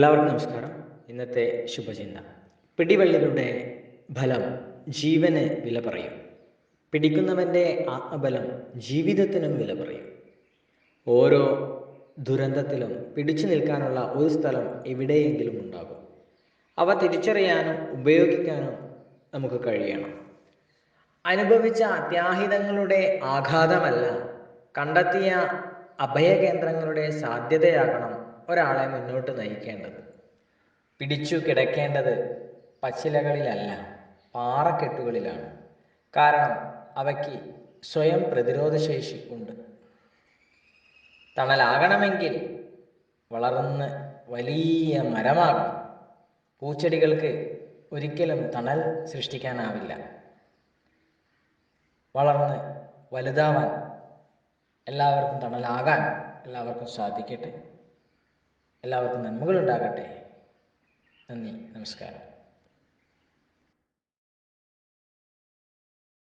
എല്ലാവർക്കും നമസ്കാരം. ഇന്നത്തെ ശുഭചിന്ത: പിടിവള്ളികളുടെ ഫലം ജീവന് വില പറയും. പിടിക്കുന്നവൻ്റെ ആത്മബലം ജീവിതത്തിനും വില പറയും. ഓരോ ദുരന്തത്തിലും പിടിച്ചു നിൽക്കാനുള്ള ഒരു സ്ഥലം എവിടെയെങ്കിലും ഉണ്ടാകും. അവ തിരിച്ചറിയാനും ഉപയോഗിക്കാനും നമുക്ക് കഴിയണം. അനുഭവിച്ച അത്യാഹിതങ്ങളുടെ ആഘാതമല്ല, കണ്ടെത്തിയ അഭയകേന്ദ്രങ്ങളുടെ സാധ്യതയാകണം ഒരാളെ മുന്നോട്ട് നയിക്കേണ്ടത്. പിടിച്ചു കിടക്കേണ്ടത് പച്ചിലകളിലല്ല, പാറക്കെട്ടുകളിലാണ്. കാരണം അവയ്ക്ക് സ്വയം പ്രതിരോധശേഷി ഉണ്ട്. തണലാകണമെങ്കിൽ വളർന്ന് വലിയ മരമാകണം. പൂച്ചെടികൾക്ക് ഒരിക്കലും തണൽ സൃഷ്ടിക്കാനാവില്ല. വളർന്ന് വലുതാവാൻ, എല്ലാവർക്കും തണലാകാൻ എല്ലാവർക്കും സാധിക്കട്ടെ. എല്ലാവർക്കും നന്മകളുണ്ടാകട്ടെ. നന്ദി, നമസ്കാരം.